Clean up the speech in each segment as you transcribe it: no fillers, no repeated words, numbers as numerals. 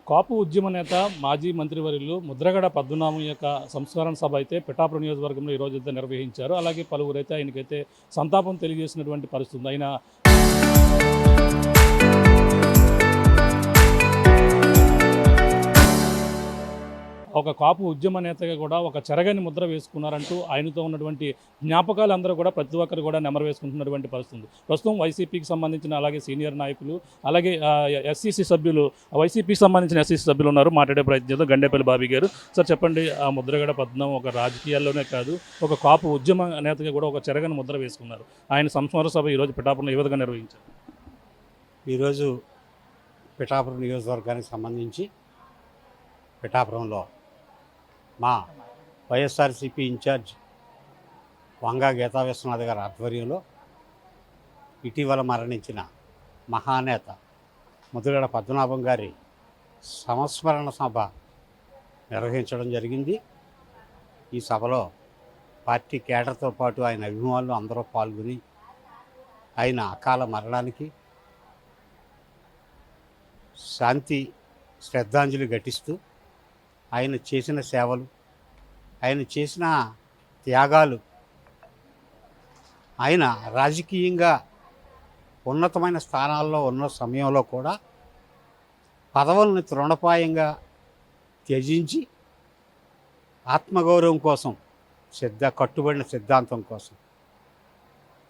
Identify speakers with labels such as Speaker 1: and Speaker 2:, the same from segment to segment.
Speaker 1: కాపు ఉద్యమ నేత మాజీ మంత్రివర్యులు ముద్రగడ పద్మనాభం యొక్క సంస్మరణ సభ అయితే పిఠాపురం నియోజకవర్గంలో ఈ రోజైతే నిర్వహించారు. అలాగే పలువురైతే ఆయనకైతే సంతాపం తెలియజేసినటువంటి పరిస్థితి ఉంది. ఆయన ఒక కాపు ఉద్యమ నేతగా కూడా ఒక చెరగని ముద్ర వేసుకున్నారంటూ ఆయనతో ఉన్నటువంటి జ్ఞాపకాలు అందరూ కూడా ప్రతి ఒక్కరు కూడా నెమరు వేసుకుంటున్నటువంటి పరిస్థితి. ప్రస్తుతం వైసీపీకి సంబంధించిన అలాగే సీనియర్ నాయకులు అలాగే ఎస్సీసీ సభ్యులు వైసీపీకి సంబంధించిన ఎస్సీసీ సభ్యులు ఉన్నారు. మాట్లాడే ప్రయత్నం చేద్దాం. గండేపల్లి బాబీ గారు, సార్ చెప్పండి, ఆ ముద్రగడ పద్మనాభం ఒక రాజకీయాల్లోనే కాదు ఒక కాపు ఉద్యమ నేతగా కూడా ఒక చెరగని ముద్ర వేసుకున్నారు. ఆయన సంస్మరణ సభ ఈరోజు పిఠాపురంలో ఏ విధంగా నిర్వహించారు?
Speaker 2: ఈరోజు పిఠాపురం నియోజకవర్గానికి సంబంధించి పిఠాపురంలో మా వైఎస్ఆర్సీపీ ఇన్ఛార్జ్ వంగా గీతా విశ్వనాథ్ గారి ఆధ్వర్యంలో ఇటీవల మరణించిన మహానేత ముద్రగడ పద్మనాభం గారి సంస్మరణ సభ నిర్వహించడం జరిగింది. ఈ సభలో పార్టీ కేడర్తో పాటు ఆయన అభిమానులు అందరూ పాల్గొని ఆయన అకాల మరణానికి శాంతి శ్రద్ధాంజలి ఘటిస్తూ ఆయన చేసిన సేవలు, ఆయన చేసిన త్యాగాలు, ఆయన రాజకీయంగా ఉన్నతమైన స్థానాల్లో ఉన్న సమయంలో కూడా పదవులను తృణప్రాయంగా త్యజించి ఆత్మగౌరవం కోసం కట్టుబడిన సిద్ధాంతం కోసం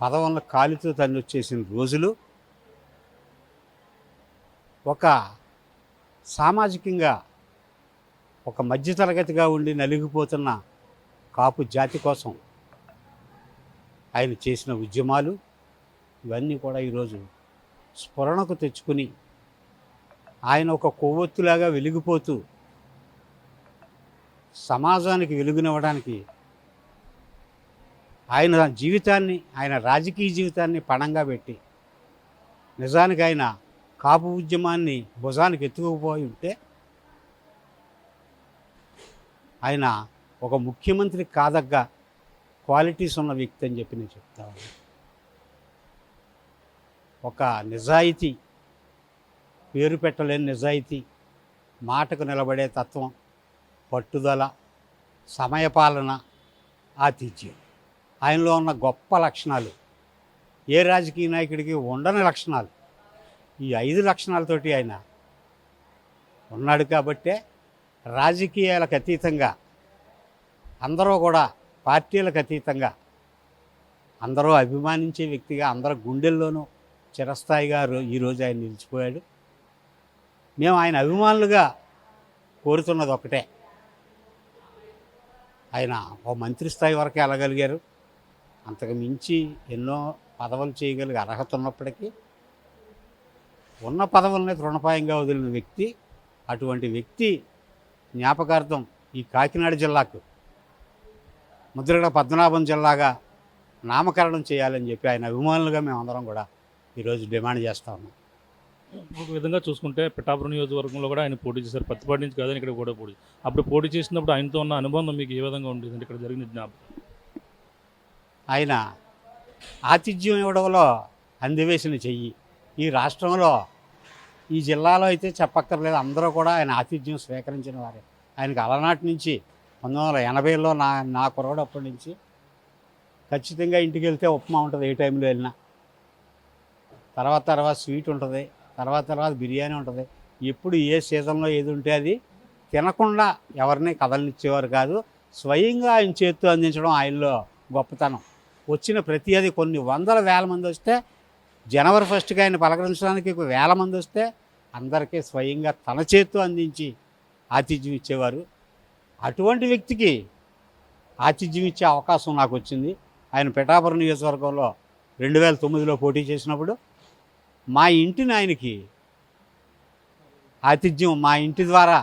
Speaker 2: పదవులను కాలితో తన్నొచ్చేసిన రోజులు ఒక సామాజికంగా ఒక మధ్యతరగతిగా ఉండి నలిగిపోతున్న కాపు జాతి కోసం ఆయన చేసిన ఉద్యమాలు ఇవన్నీ కూడా ఈరోజు స్ఫురణకు తెచ్చుకుని ఆయన ఒక కొవ్వొత్తులాగా వెలిగిపోతూ సమాజానికి వెలుగునివ్వడానికి ఆయన జీవితాన్ని, ఆయన రాజకీయ జీవితాన్ని పణంగా పెట్టి నిజానికి ఆయన కాపు ఉద్యమాన్ని భుజానికి ఎత్తుకుపోయి ఉంటే ఆయన ఒక ముఖ్యమంత్రి కాదగ్గ క్వాలిటీస్ ఉన్న వ్యక్తి అని చెప్పి నేను చెప్తాను. ఒక నిజాయితీ, పేరు పెట్టలేని నిజాయితీ, మాటకు నిలబడే తత్వం, పట్టుదల, సమయపాలన, ఆతిథ్యం ఆయనలో ఉన్న గొప్ప లక్షణాలు, ఏ రాజకీయ నాయకుడికి ఉండని లక్షణాలు. ఈ 5 లక్షణాలతోటి ఆయన ఉన్నాడు కాబట్టే రాజకీయాలకు అతీతంగా అందరూ కూడా పార్టీలకు అతీతంగా అందరూ అభిమానించే వ్యక్తిగా అందరూ గుండెల్లోనూ చిరస్థాయిగా ఈరోజు ఆయన నిలిచిపోయాడు. మేము ఆయన అభిమానులుగా కోరుతున్నది ఒకటే, ఆయన ఓ మంత్రి స్థాయి వరకే వెళ్ళగలిగారు. అంతకు మించి ఎన్నో పదవులు చేయగలిగే అర్హత ఉన్నప్పటికీ ఉన్న పదవులనే తృణప్రాయంగా వదిలిన వ్యక్తి. అటువంటి వ్యక్తి జ్ఞాపకార్థం ఈ కాకినాడ జిల్లాకు ముద్రగడ పద్మనాభం జిల్లాగా నామకరణం చేయాలని చెప్పి ఆయన అభిమానులుగా మేమందరం కూడా ఈరోజు డిమాండ్ చేస్తా ఉన్నాం.
Speaker 1: ఒక విధంగా చూసుకుంటే పిఠాపురం నియోజకవర్గంలో కూడా ఆయన పోటీ చేశారు. పత్తిపాటి నుంచి కాదని ఇక్కడ కూడా పోటీ. అప్పుడు పోటీ చేసినప్పుడు ఆయనతో ఉన్న అనుబంధం మీకు ఏ విధంగా ఉండేది? అంటే ఇక్కడ జరిగిన జ్ఞాపకం,
Speaker 2: ఆయన ఆతిథ్యం ఇవ్వడంలో అందివేసిన చెయ్యి. ఈ రాష్ట్రంలో, ఈ జిల్లాలో అయితే చెప్పక్కర్లేదు, అందరూ కూడా ఆయన ఆతిథ్యం స్వీకరించిన వారే. ఆయనకి అలనాటి నుంచి 1980లో నా కురవడప్పటి నుంచి ఖచ్చితంగా ఇంటికి వెళ్తే ఉప్మా ఉంటుంది, ఏ టైంలో వెళ్ళినా. తర్వాత స్వీట్ ఉంటుంది, తర్వాత బిర్యానీ ఉంటుంది. ఎప్పుడు ఏ సీజన్లో ఏది ఉంటే అది తినకుండా ఎవరిని కదలనిచ్చేవారు కాదు. స్వయంగా ఆయన చేత్తో అందించడం ఆయనలో గొప్పతనం. వచ్చిన ప్రతి అది కొన్ని వందల వేల మంది వస్తే, జనవరి 1కి ఆయన పలకరించడానికి వేల మంది వస్తే అందరికీ స్వయంగా తన చేత్తో అందించి ఆతిథ్యం ఇచ్చేవారు. అటువంటి వ్యక్తికి ఆతిథ్యం ఇచ్చే అవకాశం నాకు వచ్చింది. ఆయన పిఠాపురం నియోజకవర్గంలో 2009లో పోటీ చేసినప్పుడు మా ఇంటిని ఆయనకి ఆతిథ్యం, మా ఇంటి ద్వారా,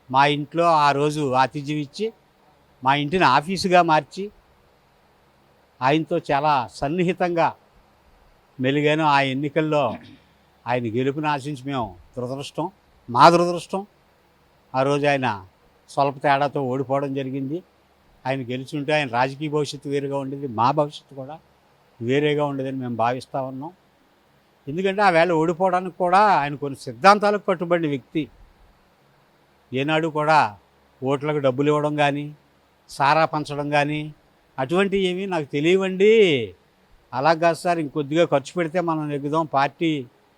Speaker 2: మా ఇంట్లో ఆ రోజు ఆతిథ్యం ఇచ్చి మా ఇంటిని ఆఫీసుగా మార్చి ఆయనతో చాలా సన్నిహితంగా మెలిగాను. ఆ ఎన్నికల్లో ఆయన గెలుపుని ఆశించి మేము మా దురదృష్టం ఆ రోజు ఆయన స్వల్ప తేడాతో ఓడిపోవడం జరిగింది. ఆయన గెలిచుంటే ఆయన రాజకీయ భవిష్యత్తు వేరుగా ఉండేది, మా భవిష్యత్తు కూడా వేరేగా ఉండేదని మేము భావిస్తూ ఉన్నాం. ఎందుకంటే ఆ వేళ ఓడిపోవడానికి కూడా ఆయన కొన్ని సిద్ధాంతాలకు కట్టుబడిన వ్యక్తి. ఏనాడు కూడా ఓట్లకు డబ్బులు ఇవ్వడం కానీ సారా పంచడం కానీ అటువంటివి ఏమీ నాకు తెలియవండి. అలా కాదు సార్, ఇంకొద్దిగా ఖర్చు పెడితే మనం నెగ్గుదాం, పార్టీ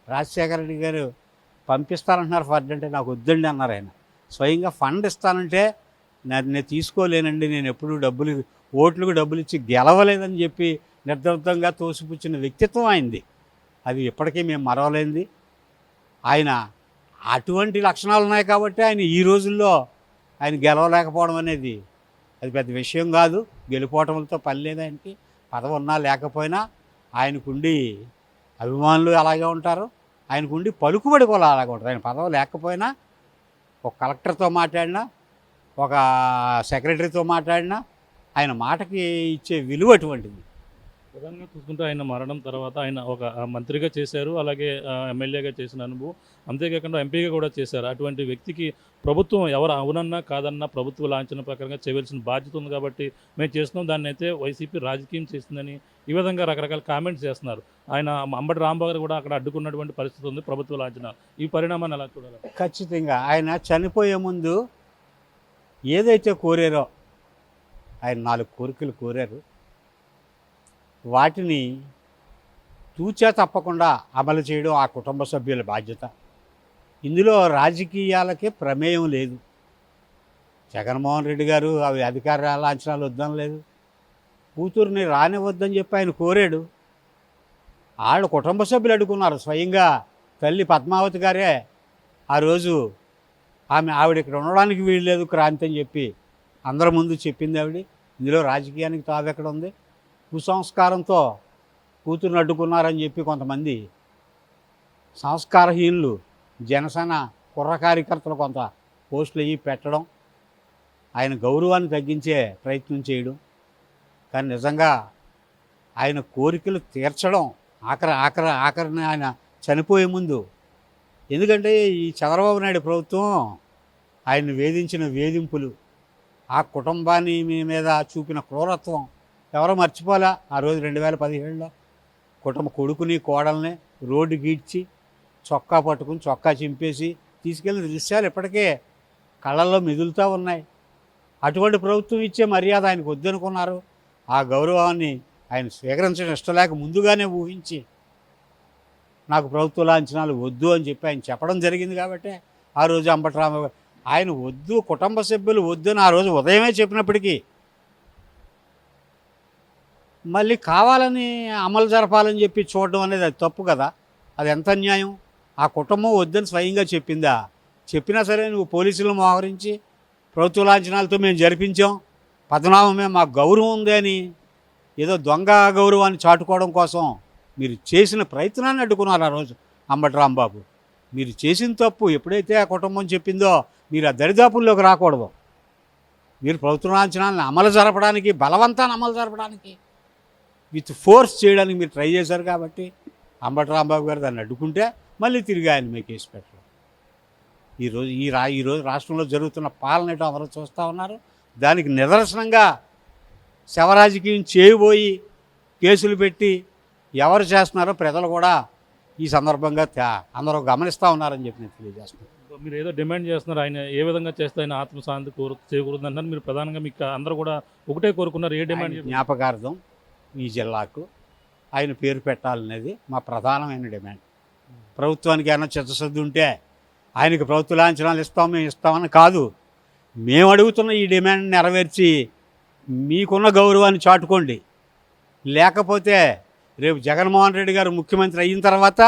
Speaker 2: రాజశేఖర రెడ్డి గారు పంపిస్తానంటున్నారు ఫండ్ అంటే నాకు వద్దండి అన్నారు ఆయన. స్వయంగా ఫండ్ ఇస్తానంటే నేను తీసుకోలేనండి, నేను ఎప్పుడు ఓట్లకు డబ్బులు ఇచ్చి గెలవలేదని చెప్పి నిర్దర్థంగా తోసిపుచ్చిన వ్యక్తిత్వం ఆయనది. అది ఇప్పటికీ మేము మరవలేంది. ఆయన అటువంటి లక్షణాలు ఉన్నాయి కాబట్టి ఆయన ఈ రోజుల్లో ఆయన గెలవలేకపోవడం అనేది అది పెద్ద విషయం కాదు. గెలుపోవటంతో పని లేదు ఆయనకి. పదవి ఉన్నా లేకపోయినా ఆయనకుండి అభిమానులు అలాగే ఉంటారు, ఆయనకుండి పలుకుబడి కూడా అలాగే ఉంటారు. ఆయన పదవి లేకపోయినా ఒక కలెక్టర్తో మాట్లాడినా, ఒక సెక్రటరీతో మాట్లాడినా ఆయన మాటకి ఇచ్చే విలువ అటువంటిది.
Speaker 1: ప్రధానంగా చూసుకుంటే ఆయన మరణం తర్వాత ఆయన ఒక మంత్రిగా చేశారు, అలాగే ఎమ్మెల్యేగా చేసిన అనుభవం, అంతేకాకుండా ఎంపీగా కూడా చేశారు. అటువంటి వ్యక్తికి ప్రభుత్వం ఎవరు అవునన్నా కాదన్నా ప్రభుత్వ లాంఛన ప్రకారంగా చేయవలసిన బాధ్యత ఉంది కాబట్టి మేము చేస్తున్నాం, దాన్ని అయితే వైసీపీ రాజకీయం చేస్తుందని ఈ విధంగా రకరకాల కామెంట్స్ చేస్తున్నారు. ఆయన అంబటి రాంబాబు గారు కూడా అక్కడ అడ్డుకున్నటువంటి పరిస్థితి ఉంది ప్రభుత్వ లాంఛన. ఈ పరిణామాన్ని ఎలా చూడాలి?
Speaker 2: ఖచ్చితంగా ఆయన చనిపోయే ముందు ఏదైతే కోరారో, ఆయన 4 కోరికలు కోరారు, వాటిని తూచా తప్పకుండా అమలు చేయడం ఆ కుటుంబ సభ్యుల బాధ్యత. ఇందులో రాజకీయాలకే ప్రమేయం లేదు. జగన్మోహన్ రెడ్డి గారు అవి అధికార లాంఛనాలు వద్దనలేదు, కూతుర్ని రానివద్దని చెప్పి ఆయన కోరాడు. వాళ్ళ కుటుంబ సభ్యులు అడుగున్నారు. స్వయంగా తల్లి పద్మావతి గారే ఆ రోజు ఆవిడ ఇక్కడ ఉండడానికి వీలు లేదు క్రాంతి అని చెప్పి అందరి ముందు చెప్పింది ఆవిడ. ఇందులో రాజకీయానికి తావెక్కడ ఉంది? కుసంస్కారంతో కూతుర్ని అడ్డుకున్నారని చెప్పి కొంతమంది సంస్కారహీనులు జనసేన కుర్ర కార్యకర్తలు కొంత పోస్టులు అయ్యి పెట్టడం, ఆయన గౌరవాన్ని తగ్గించే ప్రయత్నం చేయడం. కానీ నిజంగా ఆయన కోరికలు తీర్చడం ఆఖరిని ఆయన చనిపోయే ముందు. ఎందుకంటే ఈ చంద్రబాబు నాయుడు ప్రభుత్వం ఆయన్ని వేధించిన వేధింపులు, ఆ కుటుంబాన్ని మీద చూపిన క్రూరత్వం ఎవరో మర్చిపోలే. ఆ రోజు 2017లో కుటుంబ కొడుకుని కోడల్ని రోడ్డు గీడ్చి చొక్కా పట్టుకుని చొక్కా చింపేసి తీసుకెళ్ళిన దృశ్యాలు ఇప్పటికే కళ్ళల్లో మెదులుతూ ఉన్నాయి. అటువంటి ప్రభుత్వం ఇచ్చే మర్యాద ఆయనకు వద్దనుకున్నారు. ఆ గౌరవాన్ని ఆయన స్వీకరించడం ఇష్టం లేక ముందుగానే ఊహించి నాకు ప్రభుత్వ లాంఛనాలు వద్దు అని చెప్పి ఆయన చెప్పడం జరిగింది. కాబట్టి ఆ రోజు అంబటి రాంబాబు ఆయన వద్దు, కుటుంబ సభ్యులు వద్దు అని ఆ రోజు ఉదయమే చెప్పినప్పటికీ మళ్ళీ కావాలని అమలు జరపాలని చెప్పి చూడడం అనేది అది తప్పు కదా. అది ఎంత అన్యాయం. ఆ కుటుంబం వద్దని స్వయంగా చెప్పిందా? చెప్పినా సరే నువ్వు పోలీసులను మోహరించి ప్రభుత్వ లాంఛనాలతో మేము జరిపించాం, పద్మనాభమే మాకు గౌరవం ఉంది అని ఏదో దొంగ గౌరవాన్ని చాటుకోవడం కోసం మీరు చేసిన ప్రయత్నాన్ని అడ్డుకున్నారు ఆ రోజు అంబటి రాంబాబు. మీరు చేసిన తప్పు ఎప్పుడైతే ఆ కుటుంబం చెప్పిందో మీరు ఆ దరిదాపుల్లోకి రాకూడదు. మీరు ప్రభుత్వ లాంఛనాలను అమలు జరపడానికి, బలవంతాన్ని అమలు జరపడానికి, విత్ ఫోర్స్ చేయడానికి మీరు ట్రై చేశారు. కాబట్టి అంబటి రాంబాబు గారు దాన్ని అడ్డుకుంటే మళ్ళీ తిరిగి ఆయన మీ కేసు పెట్టరు. ఈరోజు రాష్ట్రంలో జరుగుతున్న పాలన ఏంటో అందరూ చూస్తూ ఉన్నారు. దానికి నిదర్శనంగా శవరాజకీయం చేయబోయి కేసులు పెట్టి ఎవరు చేస్తున్నారో ప్రజలు కూడా ఈ సందర్భంగా అందరూ గమనిస్తూ ఉన్నారని చెప్పి నేను తెలియజేస్తున్నాను.
Speaker 1: మీరు ఏదో డిమాండ్ చేస్తున్నారు, ఆయన ఏ విధంగా చేస్తే ఆయన ఆత్మశాంతి చేకూరుతుంది అంటారు. మీరు ప్రధానంగా మీకు అందరూ కూడా ఒకటే కోరుకున్నారు, ఏ డిమాండ్?
Speaker 2: జ్ఞాపకార్థం ఈ జిల్లాకు ఆయన పేరు పెట్టాలనేది మా ప్రధానమైన డిమాండ్. ప్రభుత్వానికి ఏమైనా చిత్తశుద్ధి ఉంటే ఆయనకి ప్రభుత్వ లాంఛనాలు మేము ఇస్తామని కాదు. మేము అడుగుతున్న ఈ డిమాండ్ నెరవేర్చి మీకున్న గౌరవాన్ని చాటుకోండి. లేకపోతే రేపు జగన్మోహన్ రెడ్డి గారు ముఖ్యమంత్రి అయిన తర్వాత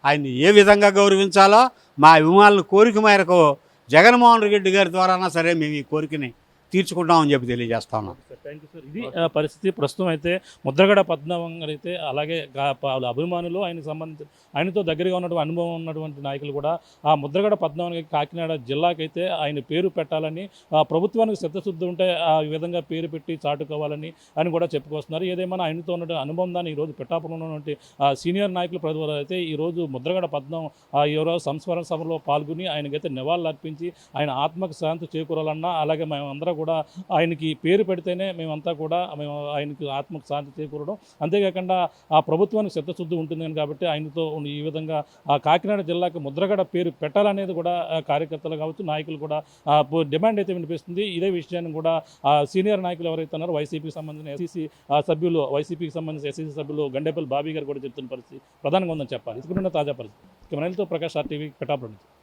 Speaker 2: ఆయన్ని ఏ విధంగా గౌరవించాలో మా అభిమానుల కోరిక మేరకు జగన్మోహన్ రెడ్డి గారి ద్వారా సరే మేము ఈ కోరికని తీర్చుకుంటామని చెప్పి తెలియజేస్తా ఉన్నాం.
Speaker 1: Thank you sir. ఇది పరిస్థితి. ప్రస్తుతం అయితే ముద్రగడ పద్మనాభం గారు అయితే అలాగే వాళ్ళ అభిమానులు ఆయనకు సంబంధించిన ఆయనతో దగ్గరగా ఉన్నటువంటి అనుభవం ఉన్నటువంటి నాయకులు కూడా ఆ ముద్రగడ పద్మనాభం గారికి కాకినాడ జిల్లాకైతే ఆయన పేరు పెట్టాలని, ప్రభుత్వానికి చిత్తశుద్ధి ఉంటే ఆ విధంగా పేరు పెట్టి చాటుకోవాలని అని కూడా చెప్పుకొస్తున్నారు. ఏదేమైనా ఆయనతో ఉన్నటువంటి అనుబంధాన్ని ఈరోజు పిఠాపురంలో ఉన్నటువంటి సీనియర్ నాయకులు ప్రజలు అయితే ఈరోజు ముద్రగడ పద్మనాభం ఈరోజు సంస్మరణ సభలో పాల్గొని ఆయనకైతే నివాళులు అర్పించి ఆయన ఆత్మకు శాంతి చేకూరాలన్నా, అలాగే మేమందరం కూడా ఆయనకి పేరు పెడితేనే మేమంతా కూడా మేము ఆయనకి ఆత్మకు శాంతి చేకూరడం, అంతేకాకుండా ఆ ప్రభుత్వానికి చిత్తశుద్ధి ఉంటుంది కాబట్టి ఆయనతో ఈ విధంగా ఆ కాకినాడ జిల్లాకు ముద్రగడ పేరు పెట్టాలనేది కూడా కార్యకర్తలు కావచ్చు, నాయకులు కూడా డిమాండ్ అయితే వినిపిస్తుంది. ఇదే విషయాన్ని కూడా సీనియర్ నాయకులు ఎవరైతే ఉన్నారో వైసీపీకి సంబంధించిన ఎస్సీసీ సభ్యులు, వైసీపీకి సంబంధించిన ఎస్సీసీ సభ్యులు గండేపల్లి బాబీ గారు కూడా చెప్తున్న పరిస్థితి ప్రధానంగా ఉందని చెప్పాలి. ఇసుకున్న తాజా పరిస్థితి కెమెరాలతో ప్రకాష్ RTV పిఠాపురం.